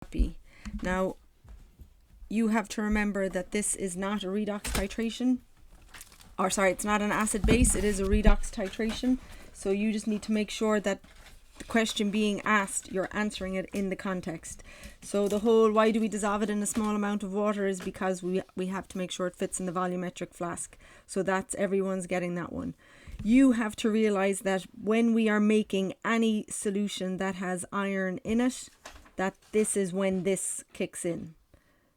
happy. Now, you have to remember that this is not a redox titration. Or sorry, it's not an acid base, it is a redox titration. So you just need to make sure that the question being asked, you're answering it in the context. So the whole why do we dissolve it in a small amount of water is because we have to make sure it fits in the volumetric flask. So that's, everyone's getting that one. You have to realize that when we are making any solution that has iron in it, that this is when this kicks in.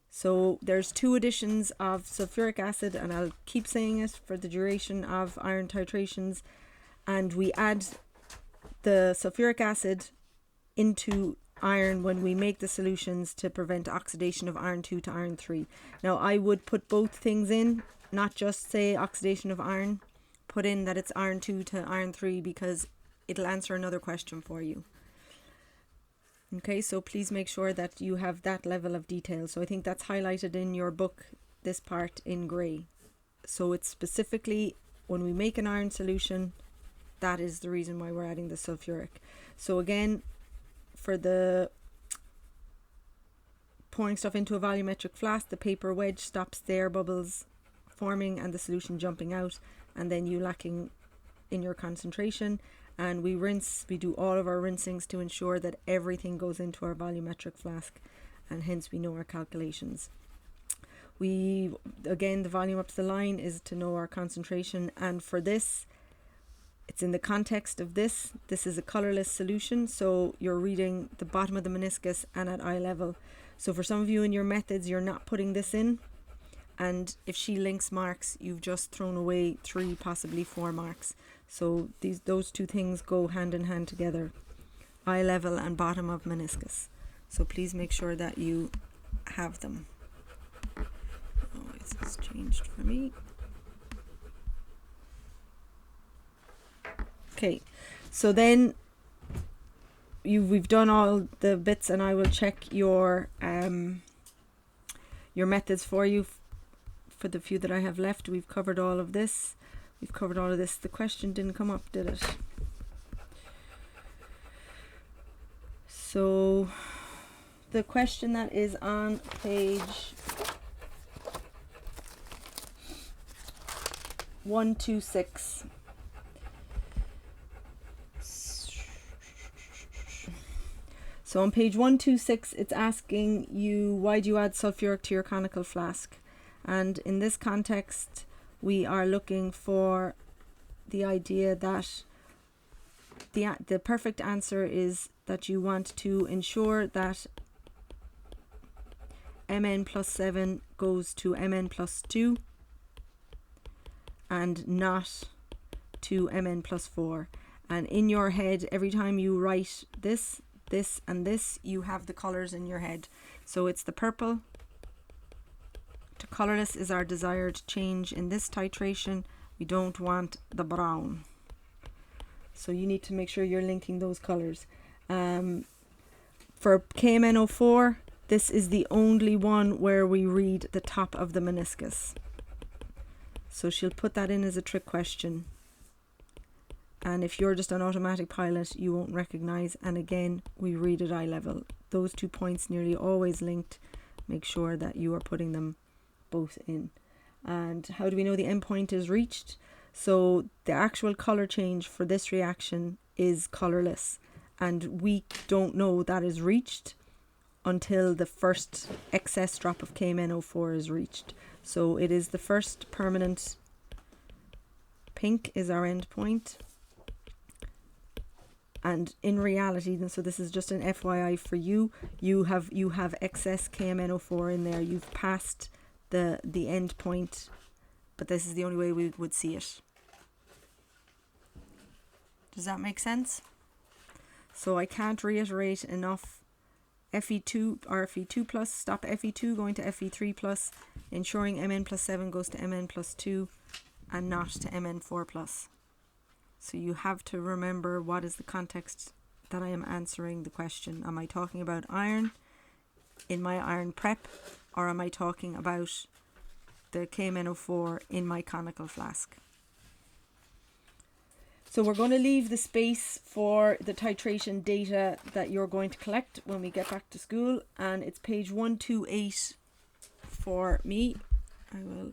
So there's 2 additions of sulfuric acid, and I'll keep saying it for the duration of iron titrations, and we add the sulfuric acid into iron when we make the solutions to prevent oxidation of iron 2 to iron 3. Now I would put both things in, not just say oxidation of iron. Put in that it's iron 2 to iron 3 because it'll answer another question for you. Okay, so please make sure that you have that level of detail. So I think that's highlighted in your book, this part in grey. So it's specifically when we make an iron solution, that is the reason why we're adding the sulfuric. So again, for the pouring stuff into a volumetric flask, the paper wedge stops the air bubbles forming and the solution jumping out, and then you lacking in your concentration. And we rinse, we do all of our rinsings to ensure that everything goes into our volumetric flask, and hence we know our calculations. Again, the volume up to the line is to know our concentration, and for this, it's in the context of this is a colourless solution, so you're reading the bottom of the meniscus and at eye level. So for some of you in your methods, you're not putting this in, and if she links marks, you've just thrown away 3, possibly 4 marks. So those 2 things go hand in hand together, eye level and bottom of meniscus. So please make sure that you have them. Oh, it's changed for me. Okay, so then we've done all the bits, and I will check your methods for you. For the few that I have left, we've covered all of this. We've covered all of this. The question didn't come up, did it? So the question that is on page 126. So on page 126, it's asking you, why do you add sulfuric to your conical flask? And in this context, we are looking for the idea that the perfect answer is that you want to ensure that Mn plus 7 goes to Mn plus 2 and not to Mn plus 4. And in your head, every time you write this, this and this, you have the colours in your head. So it's the purple. To colourless is our desired change in this titration. We don't want the brown. So you need to make sure you're linking those colours. For KMNO4, this is the only one where we read the top of the meniscus. So she'll put that in as a trick question. And if you're just an automatic pilot, you won't recognise. And again, we read at eye level. Those 2 points nearly always linked. Make sure that you are putting them both in. And how do we know the endpoint is reached? So the actual colour change for this reaction is colourless, and we don't know that is reached until the first excess drop of KMNO4 is reached. So it is the first permanent pink is our endpoint. And in reality, and so this is just an FYI for you, you have excess KMNO4 in there. You've passed the end point, but this is the only way we would see it. Does that make sense? So I can't reiterate enough. Fe2 or Fe2 plus, stop Fe2 going to Fe3 plus, ensuring Mn plus 7 goes to Mn plus 2 and not to Mn4 plus. So you have to remember what is the context that I am answering the question. Am I talking about iron in my iron prep, or am I talking about the KMNO4 in my conical flask? So we're going to leave the space for the titration data that you're going to collect when we get back to school, and it's page 128 for me. I will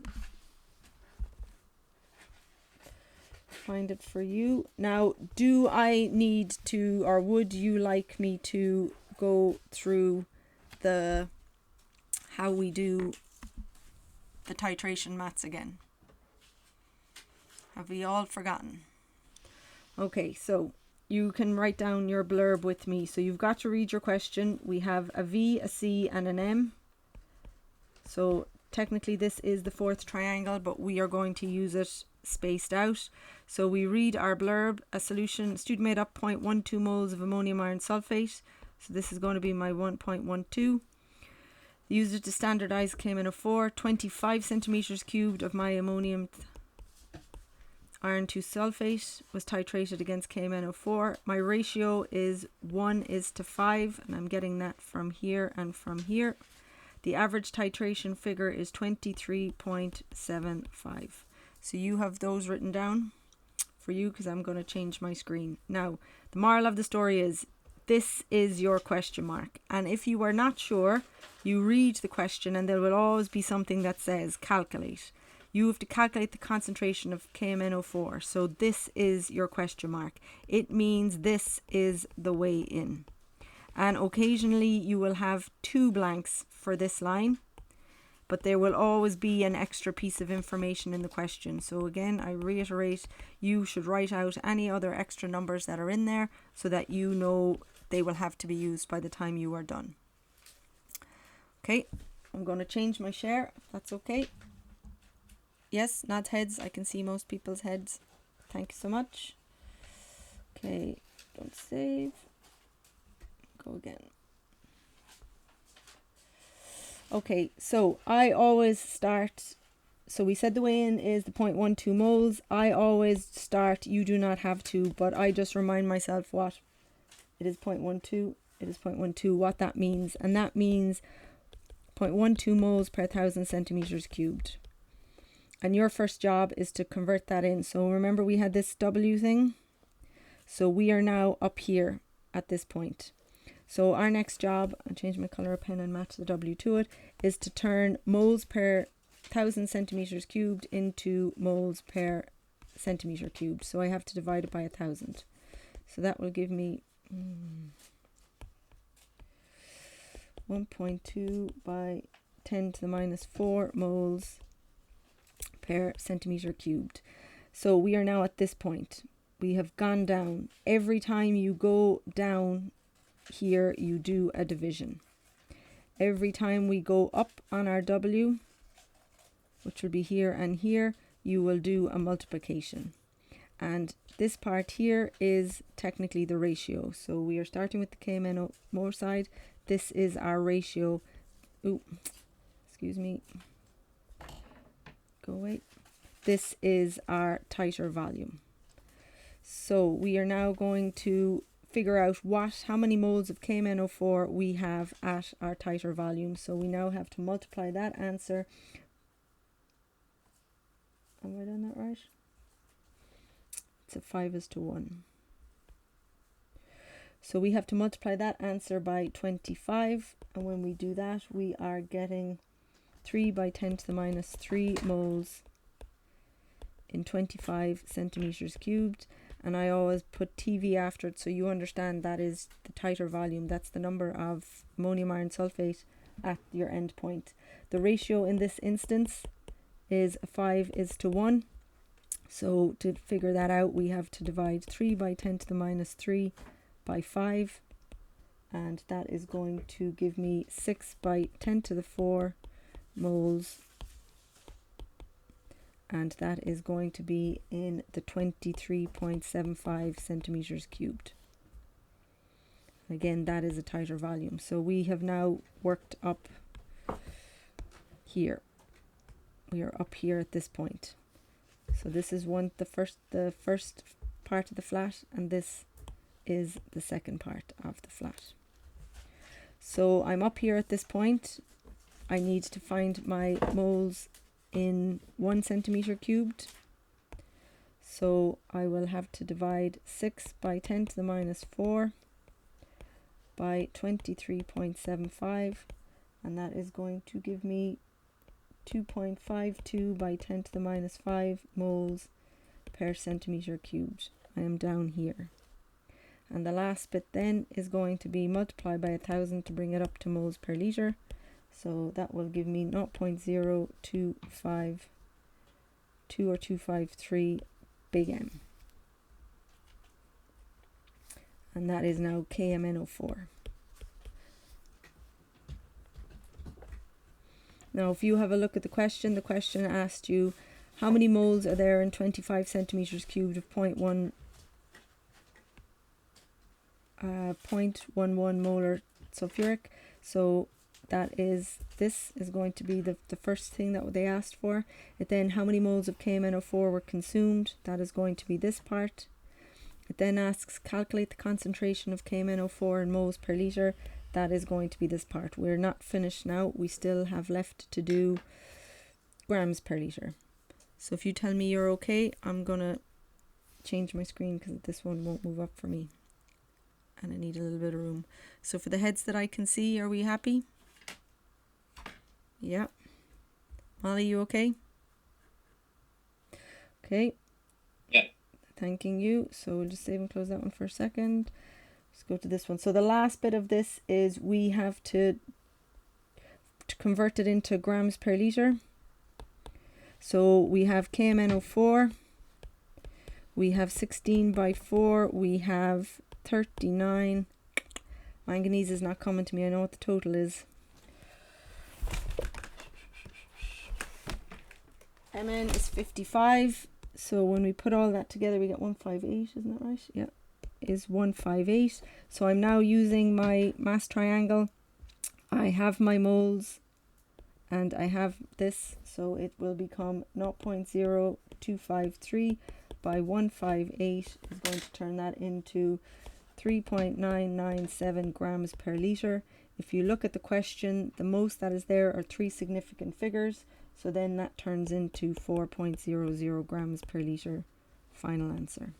find it for you. Now, do I need to, or would you like me to go through the how we do the titration maths again? Have we all forgotten? Okay, so you can write down your blurb with me. So you've got to read your question. We have a V, a C, and an M. So technically this is the fourth triangle, but we are going to use it spaced out. So we read our blurb: a solution, student made up 0.12 moles of ammonium iron sulfate. So this is going to be my 1.12. Used it to standardize KMnO4, 25 centimeters cubed of my ammonium iron 2 sulfate was titrated against KMnO4. My ratio is 1:5, and I'm getting that from here and from here. The average titration figure is 23.75. So you have those written down for you, because I'm going to change my screen. Now, the moral of the story is, this is your question mark. And if you are not sure, you read the question and there will always be something that says calculate. You have to calculate the concentration of KMnO4. So this is your question mark. It means this is the way in. And occasionally you will have 2 blanks for this line, but there will always be an extra piece of information in the question. So again, I reiterate, you should write out any other extra numbers that are in there so that you know they will have to be used by the time you are done. Okay, I'm going to change my share, if that's okay. Yes, nod heads. I can see most people's heads. Thank you so much. Okay, don't save. Go again. Okay, so I always start, so we said the way in is the 0.12 moles. I always start, you do not have to, but I just remind myself what it is 0.12, it is 0.12, what that means. And that means 0.12 moles per 1,000 centimeters cubed. And your first job is to convert that in. So remember we had this W thing. So we are now up here at this point. So our next job, I'll change my colour of pen and match the W to it, is to turn moles per 1,000 centimeters cubed into moles per centimeter cubed. So I have to divide it by 1,000. So that will give me 1.2 by 10 to the minus 4 moles per centimeter cubed. So we are now at this point. We have gone down. Every time you go down here, you do a division. Every time we go up on our W, which will be here and here, you will do a multiplication. And this part here is technically the ratio. So we are starting with the KMnO4 side. This is our ratio. Ooh, excuse me. Go away. This is our titer volume. So we are now going to figure out how many moles of KMnO4 we have at our titer volume. So we now have to multiply that answer. Have I done that right? It's a 5:1. So we have to multiply that answer by 25. And when we do that, we are getting 3 by 10 to the minus 3 moles in 25 centimeters cubed. And I always put TV after it, so you understand that is the titer volume. That's the number of ammonium iron sulfate at your end point. The ratio in this instance is 5:1. So to figure that out, we have to divide 3 by 10 to the minus 3 by 5. And that is going to give me 6 by 10 to the 4 moles. And that is going to be in the 23.75 centimeters cubed. Again, that is a titer volume. So we have now worked up here. We are up here at this point. So this is the first part of the flat, and this is the second part of the flat. So I'm up here at this point. I need to find my moles in 1 centimeter cubed. So I will have to divide 6 by 10 to the minus 4 by 23.75, and that is going to give me 2.52 by 10 to the minus 5 moles per centimeter cubed. I am down here. And the last bit then is going to be multiplied by 1,000 to bring it up to moles per litre. So that will give me 0.0252 or 253 big M. And that is now KMNO4. Now if you have a look at the question asked you how many moles are there in 25 centimeters cubed of 0.11 molar sulfuric. So this is going to be the first thing that they asked for. It then, how many moles of KMNO4 were consumed? That is going to be this part. It then asks, calculate the concentration of KMNO4 in moles per litre. That is going to be this part. We're not finished now. We still have left to do grams per litre. So if you tell me you're okay, I'm going to change my screen because this one won't move up for me. And I need a little bit of room. So for the heads that I can see, are we happy? Yeah. Molly, you okay? Okay. Yeah. Thanking you. So we'll just save and close that one for a second. Let's go to this one. So the last bit of this is we have to convert it into grams per litre. So we have KMNO4. We have 16 by 4. We have 39. Manganese is not coming to me. I know what the total is. Mn is 55. So when we put all that together, we get 158. Isn't that right? Yeah, is 158. So I'm now using my mass triangle. I have my moles, and I have this. So it will become 0.0253 by 158 is going to turn that into 3.997 grams per litre. If you look at the question, the most that is there are 3 significant figures. So then that turns into 4.00 grams per litre. Final answer.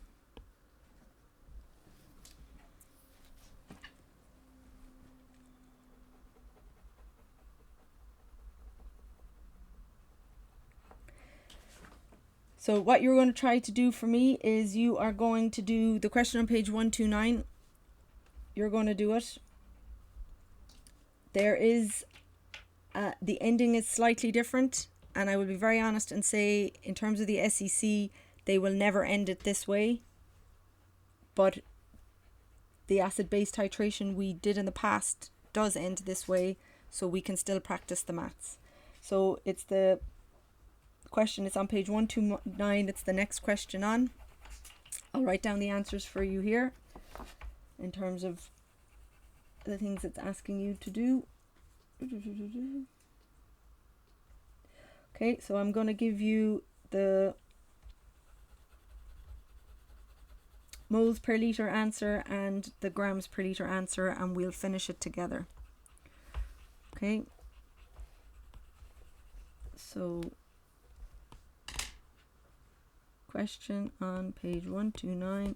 So what you're going to try to do for me is you are going to do the question on page 129. You're going to do it. There is, the ending is slightly different. And I will be very honest and say, in terms of the SEC, they will never end it this way. But the acid-base titration we did in the past does end this way, so we can still practice the maths. So it's the question, it's on page 129, it's the next question on. I'll write down the answers for you here in terms of the things it's asking you to do. Okay, so I'm going to give you the moles per litre answer and the grams per litre answer, and we'll finish it together. Okay, so question on page 129.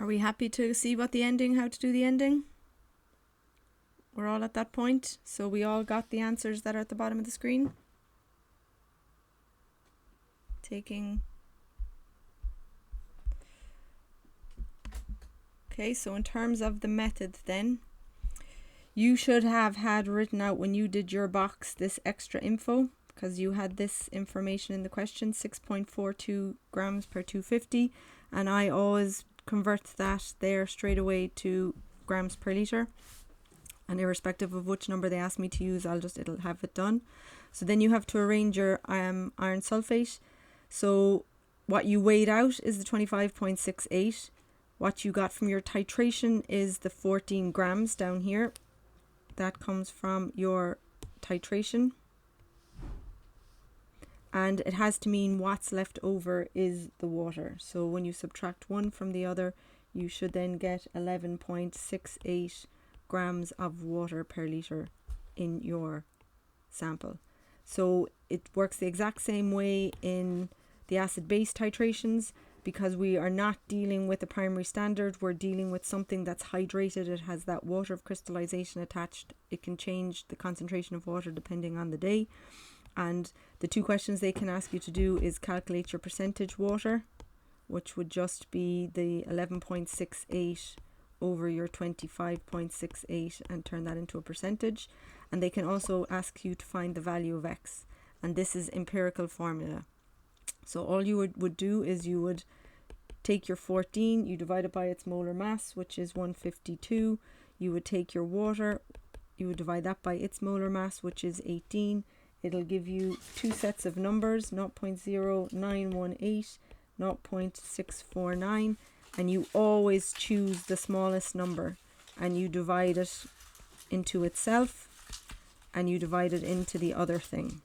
we happy to see how to do the ending? We're all at that point, so we all got the answers that are at the bottom of the screen. Okay, so in terms of the methods then, you should have had written out when you did your box this extra info, because you had this information in the question, 6.42 grams per 250, and I always convert that there straight away to grams per litre, and irrespective of which number they ask me to use, it'll have it done. So then you have to arrange your iron sulfate. So what you weighed out is the 25.68. What you got from your titration is the 14 grams down here. That comes from your titration. And it has to mean what's left over is the water. So when you subtract one from the other, you should then get 11.68 grams of water per litre in your sample. So it works the exact same way in the acid-base titrations, because we are not dealing with a primary standard, we're dealing with something that's hydrated. It has that water of crystallization attached. It can change the concentration of water depending on the day. And the two questions they can ask you to do is calculate your percentage water, which would just be the 11.68 over your 25.68 and turn that into a percentage. And they can also ask you to find the value of X. And this is empirical formula. So all you would do is you would take your 14, you divide it by its molar mass, which is 152. You would take your water, you would divide that by its molar mass, which is 18. It'll give you two sets of numbers, 0.0918, 0.649, and you always choose the smallest number, and you divide it into itself, and you divide it into the other thing.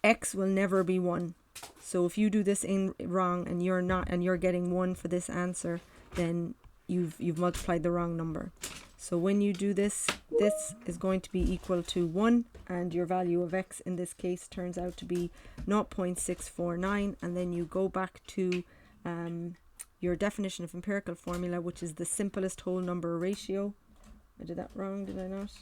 X will never be 1. So if you do this wrong and you're getting 1 for this answer, then you've multiplied the wrong number. So when you do this, this is going to be equal to 1, and your value of X in this case turns out to be 0.649, and then you go back to your definition of empirical formula, which is the simplest whole number ratio. I did that wrong, did I not?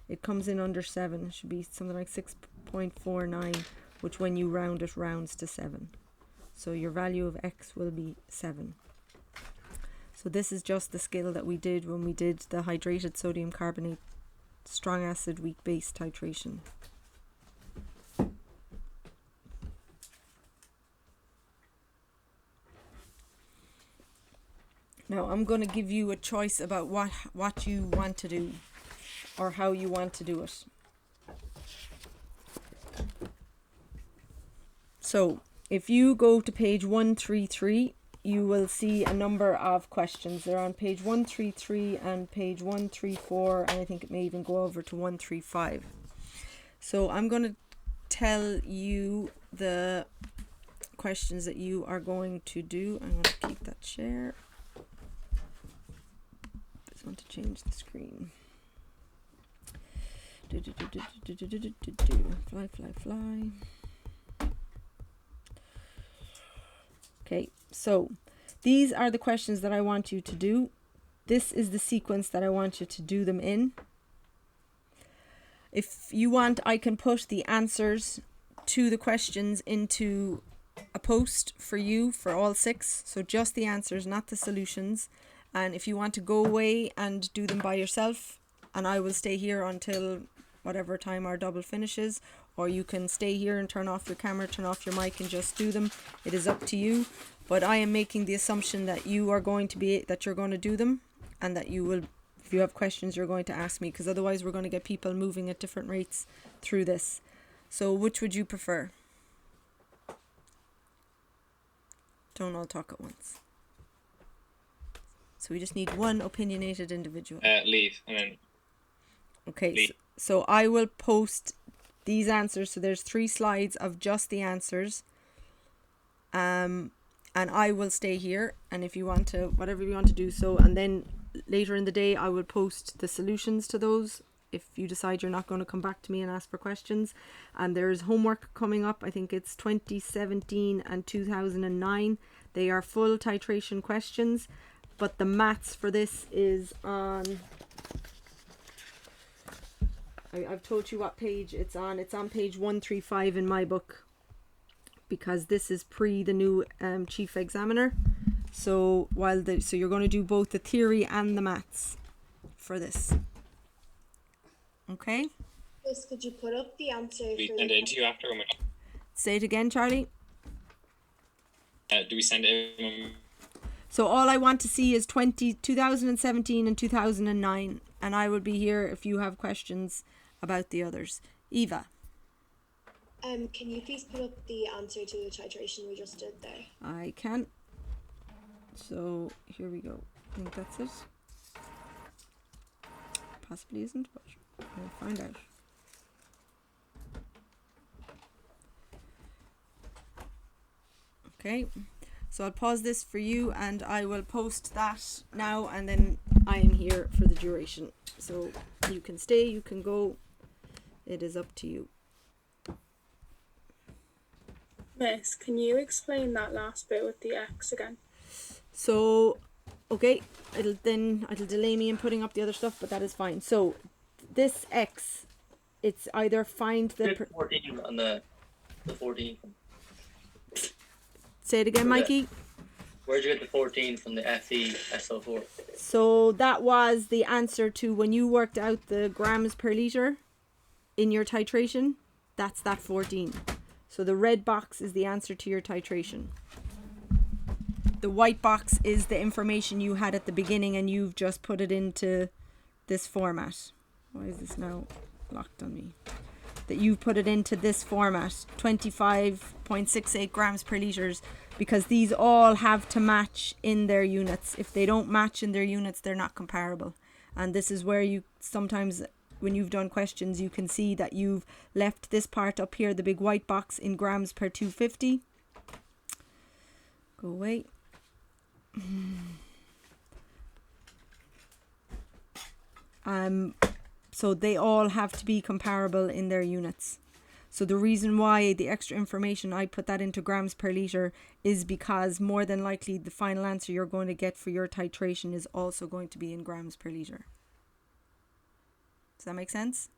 It comes in under 7. It should be something like 6.49, which when you round it rounds to 7. So your value of X will be 7. So this is just the skill that we did when we did the hydrated sodium carbonate strong acid weak base titration. Now I'm going to give you a choice about what you want to do or how you want to do it. So if you go to page 133, you will see a number of questions. They're on page 133 and page 134, and I think it may even go over to 135. So I'm going to tell you the questions that you are going to do. I'm going to keep that share. Just want to change the screen. Fly, fly, fly. Okay, so these are the questions that I want you to do. This is the sequence that I want you to do them in. If you want, I can put the answers to the questions into a post for you for all 6. So just the answers, not the solutions. And if you want to go away and do them by yourself, and I will stay here until whatever time our double finishes, or you can stay here and turn off your camera, turn off your mic and just do them. It is up to you. But I am making the assumption that you're going to do them, and that you will, if you have questions, you're going to ask me, because otherwise we're going to get people moving at different rates through this. So which would you prefer? Don't all talk at once. So we just need one opinionated individual. Leave, and then. Okay, so I will post these answers. So there's 3 slides of just the answers. And I will stay here, and if you want to, whatever you want to do so, and then later in the day I will post the solutions to those if you decide you're not going to come back to me and ask for questions. And there's homework coming up. I think it's 2017 and 2009. They are full titration questions, but the maths for this is on, I've told you what page it's on. It's on page 135 in my book, because this is pre the new chief examiner. So so you're going to do both the theory and the maths for this. Okay? Yes, could you put up the answer? We send it in to you after? Say it again, Charlie. Do we send it in? So all I want to see is 2017 and 2009. And I will be here if you have questions about the others. Eva. Can you please put up the answer to the titration we just did there? I can. So here we go. I think that's it. Possibly isn't, but we'll find out. Okay, so I'll pause this for you and I will post that now, and then I am here for the duration. So you can stay, you can go. It is up to you. Miss, can you explain that last bit with the X again? So, okay, it'll delay me in putting up the other stuff, but that is fine. So this X, it's either find the 14 on the 14. Say it again, Mikey. Where'd you get the 14 from the Fe SO4? So that was the answer to when you worked out the grams per litre in your titration. That's that 14. So the red box is the answer to your titration. The white box is the information you had at the beginning and you've just put it into this format. Why is this now locked on me? That you've put it into this format, 25.68 grams per litres, because these all have to match in their units. If they don't match in their units, they're not comparable. And this is where you sometimes, when you've done questions, you can see that you've left this part up here, the big white box, in grams per 250. Go away. So they all have to be comparable in their units. So the reason why the extra information, I put that into grams per litre, is because more than likely the final answer you're going to get for your titration is also going to be in grams per litre. Does that make sense?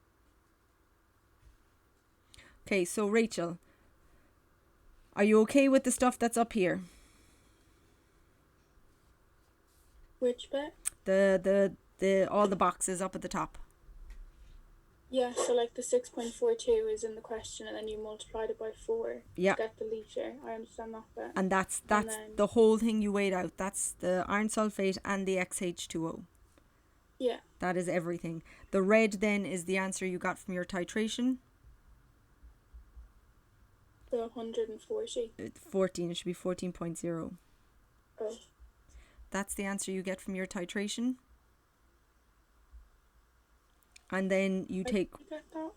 Okay, so Rachel, are you okay with the stuff that's up here? Which bit? The all the boxes up at the top. Yeah, so like the 6.42 is in the question and then you multiplied it by 4 Yeah. to get the litre. I understand that bit. And that's then the whole thing you weighed out. That's the iron sulfate and the XH2O. Yeah. That is everything. The red then is the answer you got from your titration. The 140. 14, it should be 14.0. Oh. That's the answer you get from your titration. And then you take, Get that?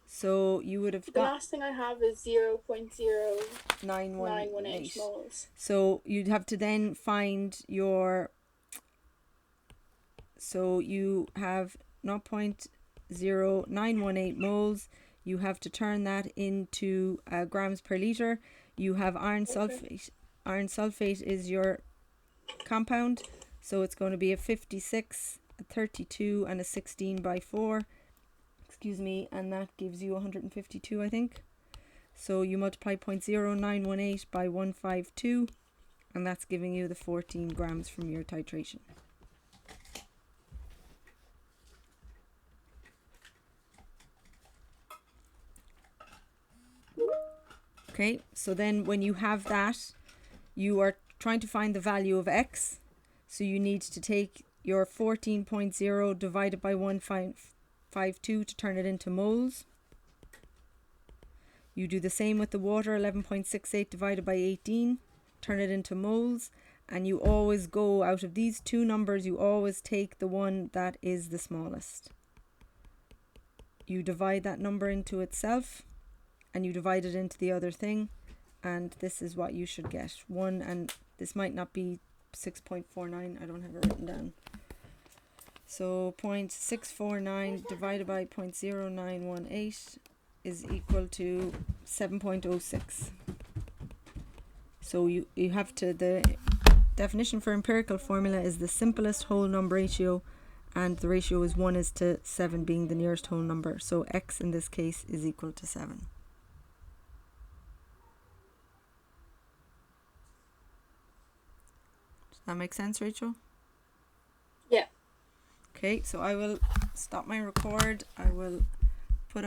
so you would have The got last thing I have is 0.0918 918 moles. So you'd have to then find your, so you have 0.0918 moles. You have to turn that into grams per litre. You have iron sulfate. Iron sulfate is your compound. So it's going to be a 56, a 32 and a 16 by 4. Excuse me. And that gives you 152, I think. So you multiply 0.0918 by 152. And that's giving you the 14 grams from your titration. Okay, so then when you have that, you are trying to find the value of X. So you need to take your 14.0 divided by 152 to turn it into moles. You do the same with the water, 11.68 divided by 18, turn it into moles. And you always go out of these two numbers, you always take the one that is the smallest. You divide that number into itself. And you divide it into the other thing, and this is what you should get. 1, and this might not be 6.49, I don't have it written down. So 0.649 divided by 0.0918 is equal to 7.06. So you have to, the definition for empirical formula is the simplest whole number ratio, and the ratio is 1:7 being the nearest whole number. So x in this case is equal to 7. Does that make sense, Rachel? Yeah. Okay, so I will stop my record. I will